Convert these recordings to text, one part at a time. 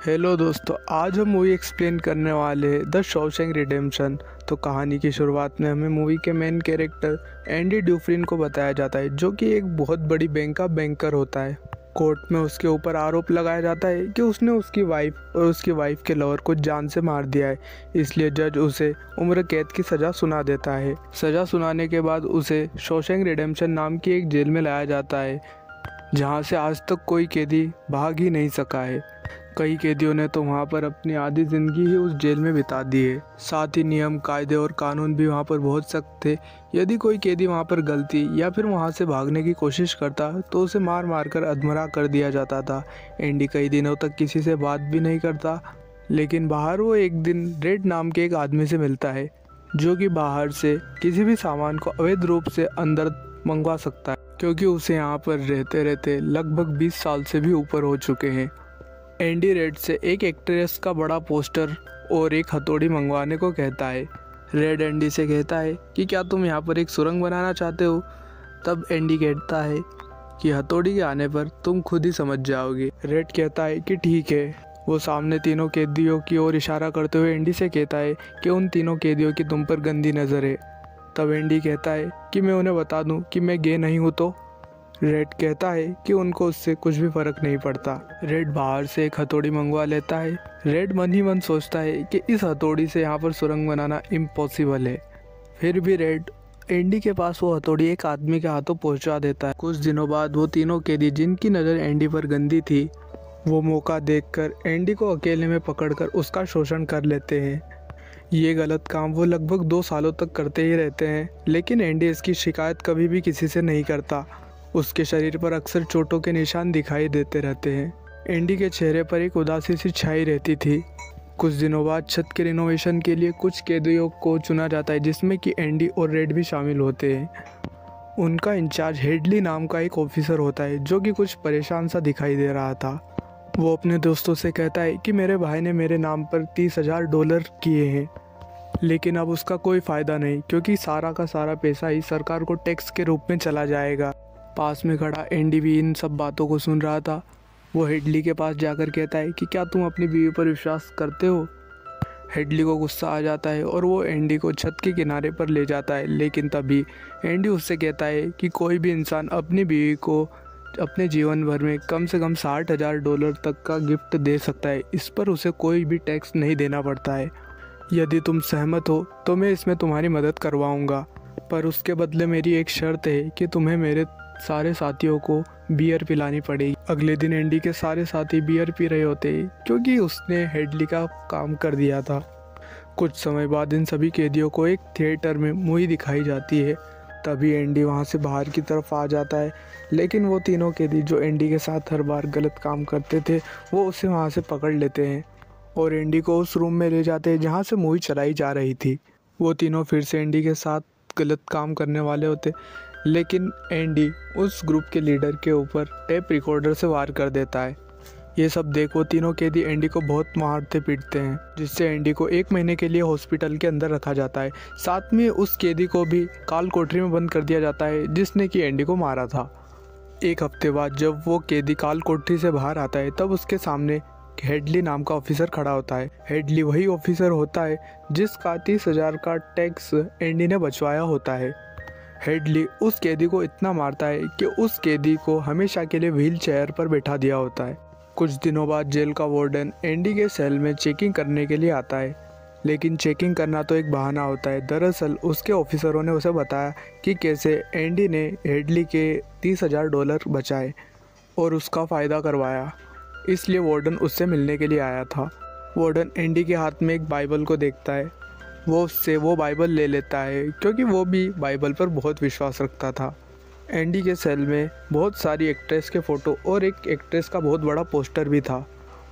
Hello दोस्तों, आज हम मूवी एक्सप्लेन करने वाले हैं द शॉशैंक रिडेम्पशन। तो कहानी की शुरुआत में हमें मूवी के मेन कैरेक्टर एंडी ड्यूफ्रिन को बताया जाता है, जो कि एक बहुत बड़ी बैंक का बैंकर होता है। कोर्ट में उसके ऊपर आरोप लगाया जाता है कि उसने उसकी वाइफ और उसकी वाइफ के लवर को जान से मार दिया है। इसलिए जज उसे उम्र कैद की सज़ा सुना देता है। सज़ा सुनाने के बाद उसे शॉशैंक रिडेम्पशन नाम की एक जेल में लाया जाता है, जहाँ से आज तक कोई कैदी भाग ही नहीं सका है। कई कैदियों ने तो वहाँ पर अपनी आधी ज़िंदगी ही उस जेल में बिता दी है। साथ ही नियम, कायदे और कानून भी वहाँ पर बहुत सख्त थे। यदि कोई कैदी वहाँ पर गलती या फिर वहाँ से भागने की कोशिश करता तो उसे मार मार कर अधमरा कर दिया जाता था। एंडी कई दिनों तक किसी से बात भी नहीं करता, लेकिन बाहर वो एक दिन रेड नाम के एक आदमी से मिलता है, जो कि बाहर से किसी भी सामान को अवैध रूप से अंदर मंगवा सकता है, क्योंकि उसे यहाँ पर रहते रहते लगभग 20 साल से भी ऊपर हो चुके हैं। एंडी रेड से एक एक्ट्रेस का बड़ा पोस्टर और एक हथौड़ी मंगवाने को कहता है। रेड एंडी से कहता है कि क्या तुम यहाँ पर एक सुरंग बनाना चाहते हो। तब एंडी कहता है कि हथौड़ी के आने पर तुम खुद ही समझ जाओगे। रेड कहता है कि ठीक है। वो सामने तीनों कैदियों की ओर इशारा करते हुए एंडी से कहता है कि उन तीनों कैदियों की तुम पर गंदी नज़र है। तब एंडी कहता है कि मैं उन्हें बता दूं कि मैं गे नहीं हूँ। तो रेड कहता है कि उनको उससे कुछ भी फर्क नहीं पड़ता। रेड बाहर से एक हथौड़ी मंगवा लेता है। रेड मन ही मन सोचता है कि इस हथौड़ी से यहाँ पर सुरंग बनाना इम्पॉसिबल है। फिर भी रेड एंडी के पास वो हथौड़ी एक आदमी के हाथों पहुँचा देता है। कुछ दिनों बाद वो तीनों कैदी, जिनकी नज़र एंडी पर गंदी थी, वो मौका देखकर एंडी को अकेले में पकड़कर उसका शोषण कर लेते हैं। ये गलत काम वो लगभग 2 सालों तक करते ही रहते हैं, लेकिन एंडी इसकी शिकायत कभी भी किसी से नहीं करता। उसके शरीर पर अक्सर चोटों के निशान दिखाई देते रहते हैं। एंडी के चेहरे पर एक उदासी सी छाई रहती थी। कुछ दिनों बाद छत के रिनोवेशन के लिए कुछ कैदियों को चुना जाता है, जिसमें कि एंडी और रेड भी शामिल होते हैं। उनका इंचार्ज हेडली नाम का एक ऑफिसर होता है, जो कि कुछ परेशान सा दिखाई दे रहा था। वो अपने दोस्तों से कहता है कि मेरे भाई ने मेरे नाम पर $30,000 किए हैं, लेकिन अब उसका कोई फ़ायदा नहीं, क्योंकि सारा का सारा पैसा ही सरकार को टैक्स के रूप में चला जाएगा। पास में खड़ा एंडी भी इन सब बातों को सुन रहा था। वो हेडली के पास जाकर कहता है कि क्या तुम अपनी बीवी पर विश्वास करते हो। हेडली को गुस्सा आ जाता है और वो एंडी को छत के किनारे पर ले जाता है, लेकिन तभी एंडी उससे कहता है कि कोई भी इंसान अपनी बीवी को अपने जीवन भर में कम से कम $60,000 तक का गिफ्ट दे सकता है। इस पर उसे कोई भी टैक्स नहीं देना पड़ता है। यदि तुम सहमत हो तो मैं इसमें तुम्हारी मदद करवाऊँगा, पर उसके बदले मेरी एक शर्त है कि तुम्हें मेरे सारे साथियों को बियर पिलानी पड़ेगी। अगले दिन एंडी के सारे साथी बियर पी रहे होते हैं, क्योंकि उसने हेडली का काम कर दिया था। कुछ समय बाद इन सभी कैदियों को एक थिएटर में मूवी दिखाई जाती है। तभी एंडी वहां से बाहर की तरफ आ जाता है, लेकिन वो तीनों कैदी जो एंडी के साथ हर बार गलत काम करते थे, वो उसे वहां से पकड़ लेते हैं और एंडी को उस रूम में ले जाते हैं जहाँ से मूवी चलाई जा रही थी। वो तीनों फिर से एंडी के साथ गलत काम करने वाले होते, लेकिन एंडी उस ग्रुप के लीडर के ऊपर टेप रिकॉर्डर से वार कर देता है। ये सब देख वो तीनों कैदी एंडी को बहुत मारते पीटते हैं, जिससे एंडी को 1 महीने के लिए हॉस्पिटल के अंदर रखा जाता है। साथ में उस कैदी को भी काल कोठरी में बंद कर दिया जाता है, जिसने कि एंडी को मारा था। 1 हफ्ते बाद जब वो कैदी काल कोठरी से बाहर आता है, तब उसके सामने हेडली नाम का ऑफिसर खड़ा होता है। हेडली वही ऑफिसर होता है जिसका 30,000 का टैक्स एंडी ने बचवाया होता है। हेडली उस कैदी को इतना मारता है कि उस कैदी को हमेशा के लिए व्हील चेयर पर बैठा दिया होता है। कुछ दिनों बाद जेल का वार्डन एंडी के सेल में चेकिंग करने के लिए आता है, लेकिन चेकिंग करना तो एक बहाना होता है। दरअसल उसके ऑफिसरों ने उसे बताया कि कैसे एंडी ने हेडली के $30,000 बचाए और उसका फ़ायदा करवाया, इसलिए वार्डन उससे मिलने के लिए आया था। वार्डन एंडी के हाथ में एक बाइबल को देखता है। वो उससे वो बाइबल ले लेता है, क्योंकि वो भी बाइबल पर बहुत विश्वास रखता था। एंडी के सेल में बहुत सारी एक्ट्रेस के फ़ोटो और एक एक्ट्रेस का बहुत बड़ा पोस्टर भी था।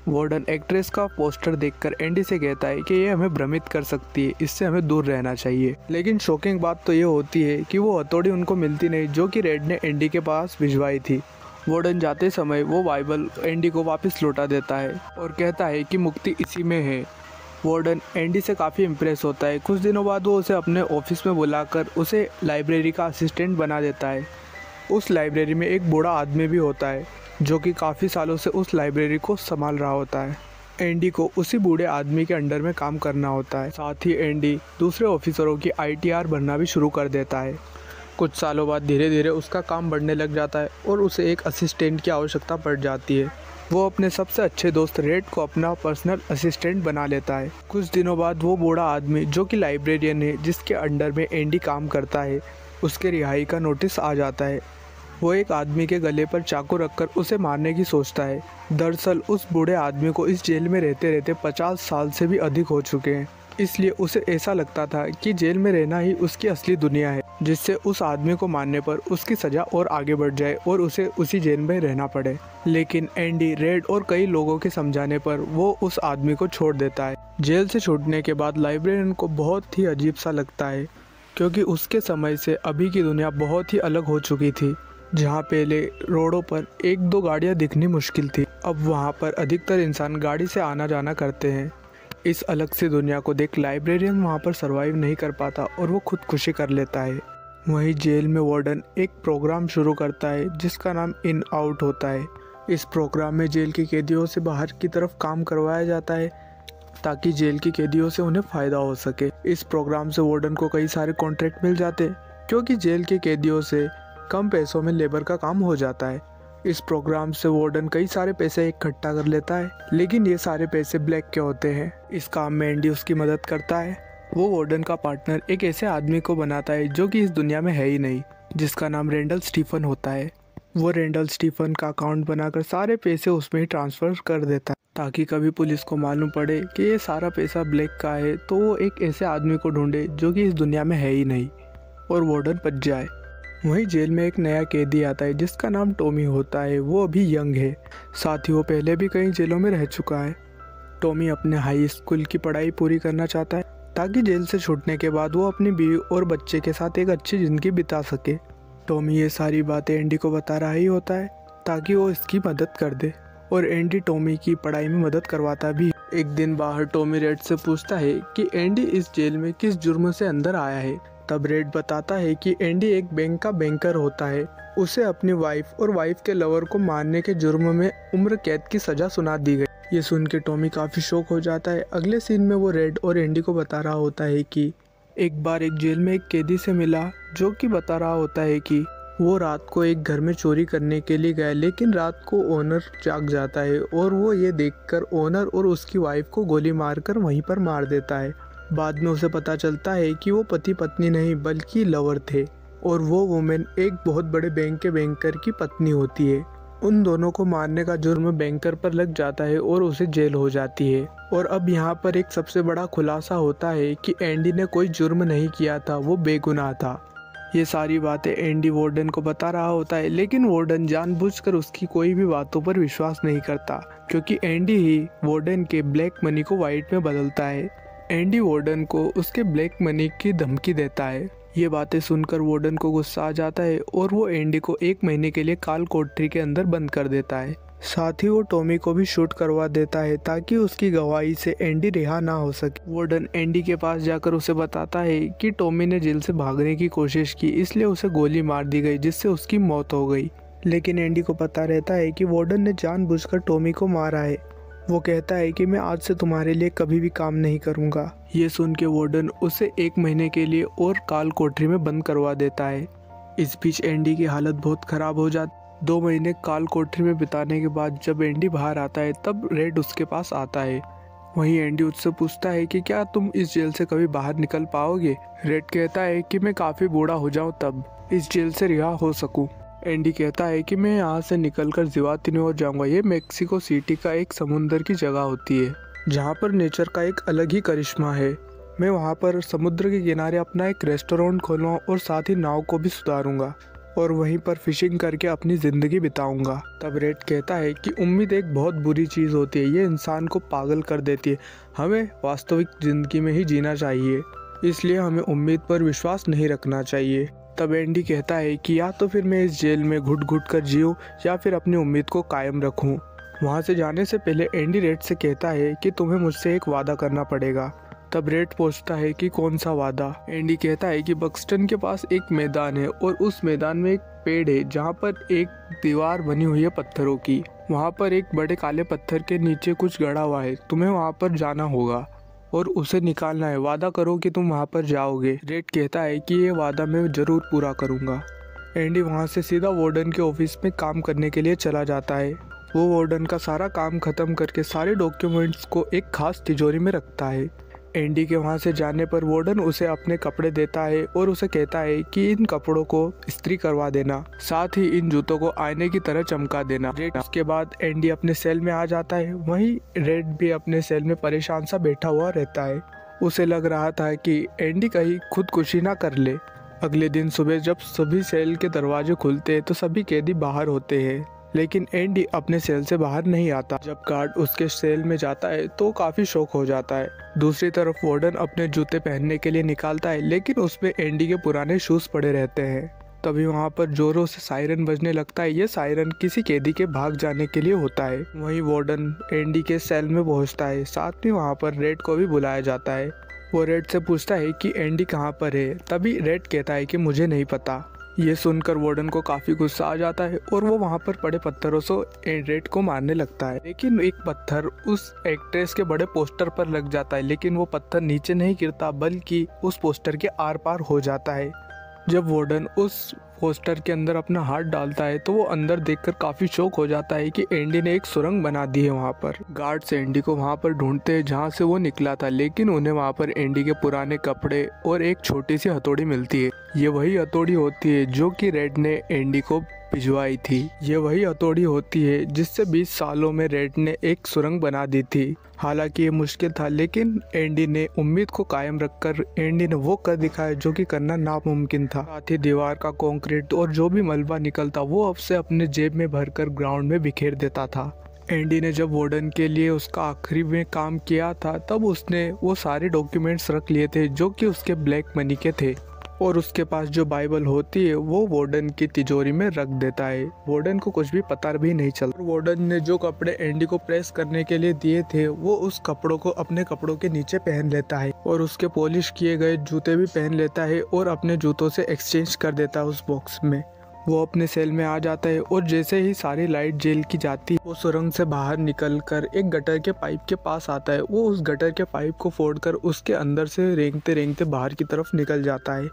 वार्डन एक्ट्रेस का पोस्टर देखकर एंडी से कहता है कि ये हमें भ्रमित कर सकती है, इससे हमें दूर रहना चाहिए। लेकिन शॉकिंग बात तो ये होती है कि वो हथौड़ी उनको मिलती नहीं, जो कि रेड ने एंडी के पास भिजवाई थी। वार्डन जाते समय वो बाइबल एंडी को वापस लौटा देता है और कहता है कि मुक्ति इसी में है। वार्डन एंडी से काफ़ी इम्प्रेस होता है। कुछ दिनों बाद वो उसे अपने ऑफिस में बुलाकर उसे लाइब्रेरी का असिस्टेंट बना देता है। उस लाइब्रेरी में एक बूढ़ा आदमी भी होता है, जो कि काफ़ी सालों से उस लाइब्रेरी को संभाल रहा होता है। एंडी को उसी बूढ़े आदमी के अंडर में काम करना होता है। साथ ही एंडी दूसरे ऑफिसरों की ITR भरना भी शुरू कर देता है। कुछ सालों बाद धीरे धीरे उसका काम बढ़ने लग जाता है और उसे एक असिस्टेंट की आवश्यकता पड़ जाती है। वो अपने सबसे अच्छे दोस्त रेड को अपना पर्सनल असिस्टेंट बना लेता है। कुछ दिनों बाद वो बूढ़ा आदमी जो कि लाइब्रेरियन है, जिसके अंडर में एंडी काम करता है, उसके रिहाई का नोटिस आ जाता है। वो एक आदमी के गले पर चाकू रखकर उसे मारने की सोचता है। दरअसल उस बूढ़े आदमी को इस जेल में रहते रहते 50 साल से भी अधिक हो चुके हैं, इसलिए उसे ऐसा लगता था कि जेल में रहना ही उसकी असली दुनिया है, जिससे उस आदमी को मारने पर उसकी सज़ा और आगे बढ़ जाए और उसे उसी जेल में रहना पड़े। लेकिन एंडी, रेड और कई लोगों के समझाने पर वो उस आदमी को छोड़ देता है। जेल से छूटने के बाद लाइब्रेरियन को बहुत ही अजीब सा लगता है, क्योंकि उसके समय से अभी की दुनिया बहुत ही अलग हो चुकी थी। जहाँ पहले रोडों पर 1-2 गाड़ियाँ दिखनी मुश्किल थी, अब वहाँ पर अधिकतर इंसान गाड़ी से आना जाना करते हैं। इस अलग सी दुनिया को देख लाइब्रेरियन वहाँ पर सरवाइव नहीं कर पाता और वो खुदकुशी कर लेता है। वहीं जेल में वार्डन एक प्रोग्राम शुरू करता है जिसका नाम इन आउट होता है। इस प्रोग्राम में जेल के कैदियों से बाहर की तरफ काम करवाया जाता है ताकि जेल के कैदियों से उन्हें फ़ायदा हो सके। इस प्रोग्राम से वार्डन को कई सारे कॉन्ट्रैक्ट मिल जाते क्योंकि जेल के कैदियों से कम पैसों में लेबर का काम हो जाता है। इस प्रोग्राम से वार्डन कई सारे पैसे इकट्ठा कर लेता है, लेकिन ये सारे पैसे ब्लैक के होते हैं। इस काम में एंडी उसकी मदद करता है। वो वार्डन का पार्टनर एक ऐसे आदमी को बनाता है जो कि इस दुनिया में है ही नहीं, जिसका नाम रेंडल स्टीफन होता है। वो रेंडल स्टीफन का अकाउंट बनाकर सारे पैसे उसमें ही ट्रांसफ़र कर देता है ताकि कभी पुलिस को मालूम पड़े कि ये सारा पैसा ब्लैक का है, तो वो एक ऐसे आदमी को ढूंढे जो कि इस दुनिया में है ही नहीं और वार्डन बच जाए। वहीं जेल में एक नया कैदी आता है जिसका नाम टॉमी होता है। वो अभी यंग है, साथ ही वो पहले भी कई जेलों में रह चुका है। टॉमी अपने हाई स्कूल की पढ़ाई पूरी करना चाहता है ताकि जेल से छूटने के बाद वो अपनी बीवी और बच्चे के साथ एक अच्छी ज़िंदगी बिता सके। टॉमी ये सारी बातें एंडी को बता रहा ही होता है ताकि वो इसकी मदद कर दे, और एंडी टॉमी की पढ़ाई में मदद करवाता भी। एक दिन बाहर टॉमी रेड से पूछता है कि एंडी इस जेल में किस जुर्म से अंदर आया है। तब रेड बताता है कि एंडी एक बैंक का बैंकर होता है। उसे अपनी वाइफ और वाइफ के लवर को मारने के जुर्म में उम्र कैद की सजा सुना दी गई। ये सुन के टॉमी काफ़ी शौक हो जाता है। अगले सीन में वो रेड और एंडी को बता रहा होता है कि एक बार एक जेल में एक कैदी से मिला जो कि बता रहा होता है कि वो रात को एक घर में चोरी करने के लिए गया, लेकिन रात को ओनर जाग जाता है और वो ये देखकर ओनर और उसकी वाइफ को गोली मारकर वहीं पर मार देता है। बाद में उसे पता चलता है कि वो पति पत्नी नहीं बल्कि लवर थे और वो वुमेन एक बहुत बड़े बैंक के बैंकर की पत्नी होती है। उन दोनों को मारने का जुर्म बैंकर पर लग जाता है और उसे जेल हो जाती है। और अब यहाँ पर एक सबसे बड़ा खुलासा होता है कि एंडी ने कोई जुर्म नहीं किया था, वो बेगुनाह था। ये सारी बातें एंडी वार्डन को बता रहा होता है, लेकिन वार्डन जानबूझकर उसकी कोई भी बातों पर विश्वास नहीं करता क्योंकि एंडी ही वार्डन के ब्लैक मनी को वाइट में बदलता है। एंडी वार्डन को उसके ब्लैक मनी की धमकी देता है। ये बातें सुनकर वार्डन को गुस्सा आ जाता है और वो एंडी को 1 महीने के लिए काल कोठरी के अंदर बंद कर देता है। साथ ही वो टॉमी को भी शूट करवा देता है ताकि उसकी गवाही से एंडी रिहा ना हो सके। वार्डन एंडी के पास जाकर उसे बताता है कि टॉमी ने जेल से भागने की कोशिश की, इसलिए उसे गोली मार दी गई जिससे उसकी मौत हो गई। लेकिन एंडी को पता रहता है कि वार्डन ने जानबूझकर टॉमी को मारा है। वो कहता है कि मैं आज से तुम्हारे लिए कभी भी काम नहीं करूँगा। ये सुन के वार्डन उसे 1 महीने के लिए और काल कोठरी में बंद करवा देता है। इस बीच एंडी की हालत बहुत ख़राब हो जाती। 2 महीने काल कोठरी में बिताने के बाद जब एंडी बाहर आता है तब रेड उसके पास आता है। वहीं एंडी उससे पूछता है कि क्या तुम इस जेल से कभी बाहर निकल पाओगे। रेड कहता है कि मैं काफ़ी बूढ़ा हो जाऊं तब इस जेल से रिहा हो सकूं। एंडी कहता है कि मैं यहाँ से निकलकर जिवातिनी और जाऊँगा। ये मेक्सिको सिटी का एक समुंदर की जगह होती है जहाँ पर नेचर का एक अलग ही करिश्मा है। मैं वहाँ पर समुद्र के किनारे अपना एक रेस्टोरेंट खोलूँगा और साथ ही नाव को भी सुधारूँगा और वहीं पर फिशिंग करके अपनी ज़िंदगी बिताऊंगा। तब रेड कहता है कि उम्मीद एक बहुत बुरी चीज़ होती है, ये इंसान को पागल कर देती है। हमें वास्तविक ज़िंदगी में ही जीना चाहिए, इसलिए हमें उम्मीद पर विश्वास नहीं रखना चाहिए। तब एंडी कहता है कि या तो फिर मैं इस जेल में घुट घुट कर जीऊँ या फिर अपनी उम्मीद को कायम रखूँ। वहाँ से जाने से पहले एंडी रेड से कहता है कि तुम्हें मुझसे एक वादा करना पड़ेगा। तब रेड पूछता है कि कौन सा वादा। एंडी कहता है कि बक्सटन के पास एक मैदान है और उस मैदान में एक पेड़ है जहाँ पर एक दीवार बनी हुई है पत्थरों की। वहाँ पर एक बड़े काले पत्थर के नीचे कुछ गड़ा हुआ है, तुम्हें वहाँ पर जाना होगा और उसे निकालना है। वादा करो कि तुम वहाँ पर जाओगे। रेड कहता है कि ये वादा मैं जरूर पूरा करूँगा। एंडी वहाँ से सीधा वार्डन के ऑफिस में काम करने के लिए चला जाता है। वो वार्डन का सारा काम खत्म करके सारे डॉक्यूमेंट्स को एक खास तिजोरी में रखता है। एंडी के वहाँ से जाने पर वार्डन उसे अपने कपड़े देता है और उसे कहता है कि इन कपड़ों को इस्त्री करवा देना, साथ ही इन जूतों को आईने की तरह चमका देना। उसके बाद एंडी अपने सेल में आ जाता है। वहीं रेड भी अपने सेल में परेशान सा बैठा हुआ रहता है। उसे लग रहा था कि एंडी कहीं खुदकुशी ना कर ले। अगले दिन सुबह जब सभी सेल के दरवाजे खुलते तो सभी कैदी बाहर होते हैं, लेकिन एंडी अपने सेल से बाहर नहीं आता। जब गार्ड उसके सेल में जाता है तो काफी शौक हो जाता है। दूसरी तरफ वार्डन अपने जूते पहनने के लिए निकालता है, लेकिन उसमें एंडी के पुराने शूज पड़े रहते हैं। तभी वहाँ पर जोरों से सायरन बजने लगता है। ये सायरन किसी कैदी के भाग जाने के लिए होता है। वहीं वार्डन एंडी के सेल में पहुँचता है। साथ में वहाँ पर रेड को भी बुलाया जाता है। वो रेड से पूछता है कि एंडी कहाँ पर है। तभी रेड कहता है कि मुझे नहीं पता। ये सुनकर वार्डन को काफी गुस्सा आ जाता है और वो वहाँ पर पड़े पत्थरों से रेड को मारने लगता है। लेकिन एक पत्थर उस एक्ट्रेस के बड़े पोस्टर पर लग जाता है, लेकिन वो पत्थर नीचे नहीं गिरता बल्कि उस पोस्टर के आर पार हो जाता है। जब वार्डन उस पोस्टर के अंदर अपना हाथ डालता है तो वो अंदर देखकर काफी शौक हो जाता है कि एंडी ने एक सुरंग बना दी है वहाँ पर। गार्ड्स एंडी को वहाँ पर ढूंढते हैं जहाँ से वो निकला था, लेकिन उन्हें वहाँ पर एंडी के पुराने कपड़े और एक छोटी सी हथौड़ी मिलती है। ये वही हथौड़ी होती है जो कि रेड ने एंडी को भिजवाई थी। ये वही हथौड़ी होती है जिससे 20 सालों में रेड ने एक सुरंग बना दी थी। हालांकि ये मुश्किल था, लेकिन एंडी ने उम्मीद को कायम रखकर एंडी ने वो कर दिखाया जो कि करना नामुमकिन था। साथ ही दीवार का कंक्रीट और जो भी मलबा निकलता वो अब से अपने जेब में भरकर ग्राउंड में बिखेर देता था। एंडी ने जब वार्डन के लिए उसका आखिरी में काम किया था तब उसने वो सारे डॉक्यूमेंट्स रख लिए थे जो कि उसके ब्लैक मनी के थे, और उसके पास जो बाइबल होती है वो वार्डन की तिजोरी में रख देता है। वार्डन को कुछ भी पता भी नहीं चलता। वार्डन ने जो कपड़े एंडी को प्रेस करने के लिए दिए थे वो उस कपड़ों को अपने कपड़ों के नीचे पहन लेता है और उसके पॉलिश किए गए जूते भी पहन लेता है और अपने जूतों से एक्सचेंज कर देता है उस बॉक्स में। वो अपने सेल में आ जाता है और जैसे ही सारी लाइट जेल की जाती है वो सुरंग से बाहर निकलकर एक गटर के पाइप के पास आता है। वो उस गटर के पाइप को फोड़कर उसके अंदर से रेंगते रेंगते बाहर की तरफ निकल जाता है।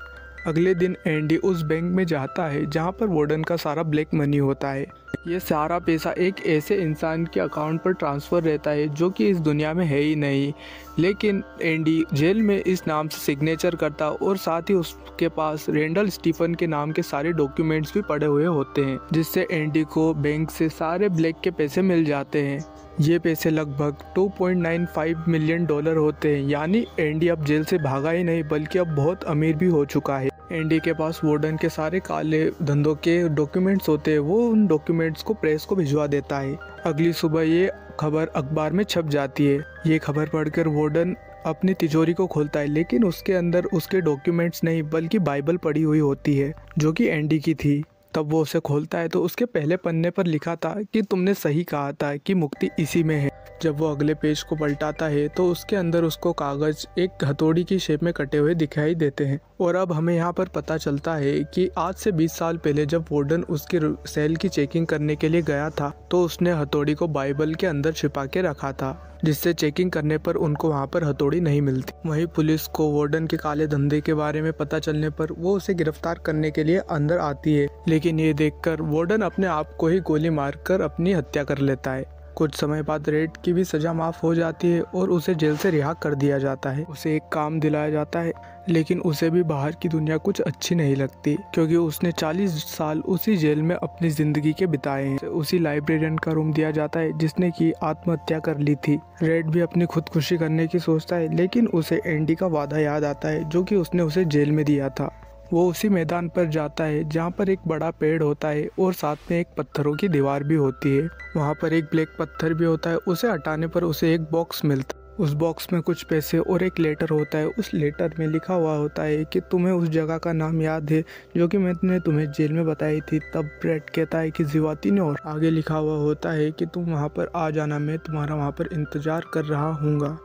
अगले दिन एंडी उस बैंक में जाता है जहाँ पर वार्डन का सारा ब्लैक मनी होता है। ये सारा पैसा एक ऐसे इंसान के अकाउंट पर ट्रांसफ़र रहता है जो कि इस दुनिया में है ही नहीं, लेकिन एंडी जेल में इस नाम से सिग्नेचर करता और साथ ही उसके पास रेंडल स्टीफन के नाम के सारे डॉक्यूमेंट्स भी पड़े हुए होते हैं, जिससे एंडी को बैंक से सारे ब्लैक के पैसे मिल जाते हैं। ये पैसे लगभग 2.95 मिलियन डॉलर होते हैं, यानी एंडी अब जेल से भागा ही नहीं बल्कि अब बहुत अमीर भी हो चुका है। एंडी के पास वार्डन के सारे काले धंधों के डॉक्यूमेंट्स होते हैं। वो उन डॉक्यूमेंट्स को प्रेस को भिजवा देता है। अगली सुबह ये खबर अखबार में छप जाती है। ये खबर पढ़कर वार्डन अपनी तिजोरी को खोलता है, लेकिन उसके अंदर उसके डॉक्यूमेंट्स नहीं बल्कि बाइबल पड़ी हुई होती है जो कि एंडी की थी। तब वो उसे खोलता है तो उसके पहले पन्ने पर लिखा था कि तुमने सही कहा था कि मुक्ति इसी में है। जब वो अगले पेज को पलटाता है तो उसके अंदर उसको कागज एक हथौड़ी की शेप में कटे हुए दिखाई देते हैं। और अब हमें यहाँ पर पता चलता है कि आज से 20 साल पहले जब वार्डन उसकी सेल की चेकिंग करने के लिए गया था तो उसने हथौड़ी को बाइबल के अंदर छिपा के रखा था, जिससे चेकिंग करने पर उनको वहाँ पर हथौड़ी नहीं मिलती। वहीं पुलिस को वार्डन के काले धंधे के बारे में पता चलने पर वो उसे गिरफ्तार करने के लिए अंदर आती है, लेकिन ये देखकर वार्डन अपने आप को ही गोली मारकर अपनी हत्या कर लेता है। कुछ समय बाद रेड की भी सजा माफ हो जाती है और उसे जेल से रिहा कर दिया जाता है। उसे एक काम दिलाया जाता है, लेकिन उसे भी बाहर की दुनिया कुछ अच्छी नहीं लगती क्योंकि उसने 40 साल उसी जेल में अपनी जिंदगी के बिताए हैं। उसी लाइब्रेरियन का रूम दिया जाता है जिसने की आत्महत्या कर ली थी। रेड भी अपनी खुदकुशी करने की सोचता है, लेकिन उसे एंडी का वादा याद आता है जो कि उसने उसे जेल में दिया था। वो उसी मैदान पर जाता है जहाँ पर एक बड़ा पेड़ होता है और साथ में एक पत्थरों की दीवार भी होती है। वहाँ पर एक ब्लैक पत्थर भी होता है। उसे हटाने पर उसे एक बॉक्स मिलता है। उस बॉक्स में कुछ पैसे और एक लेटर होता है। उस लेटर में लिखा हुआ होता है कि तुम्हें उस जगह का नाम याद है जो कि मैंने तुम्हें जेल में बताई थी। तब रेड कहता है कि जीवाती ने, और आगे लिखा हुआ होता है कि तुम वहाँ पर आ जाना, मैं तुम्हारा वहाँ पर इंतजार कर रहा हूँगा।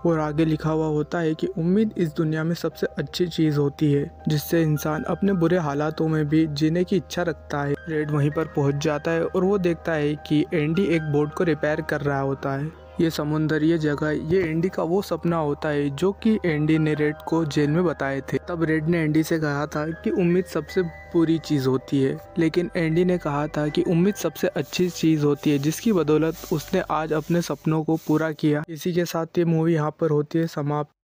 और आगे लिखा हुआ होता है कि उम्मीद इस दुनिया में सबसे अच्छी चीज़ होती है जिससे इंसान अपने बुरे हालातों में भी जीने की इच्छा रखता है। रेड वहीं पर पहुंच जाता है और वो देखता है कि एंडी एक बोट को रिपेयर कर रहा होता है। ये समुंदर, ये जगह, ये एंडी का वो सपना होता है जो कि एंडी ने रेड को जेल में बताए थे। तब रेड ने एंडी से कहा था कि उम्मीद सबसे बुरी चीज़ होती है, लेकिन एंडी ने कहा था कि उम्मीद सबसे अच्छी चीज़ होती है जिसकी बदौलत उसने आज अपने सपनों को पूरा किया। इसी के साथ ये मूवी यहाँ पर होती है समाप्त।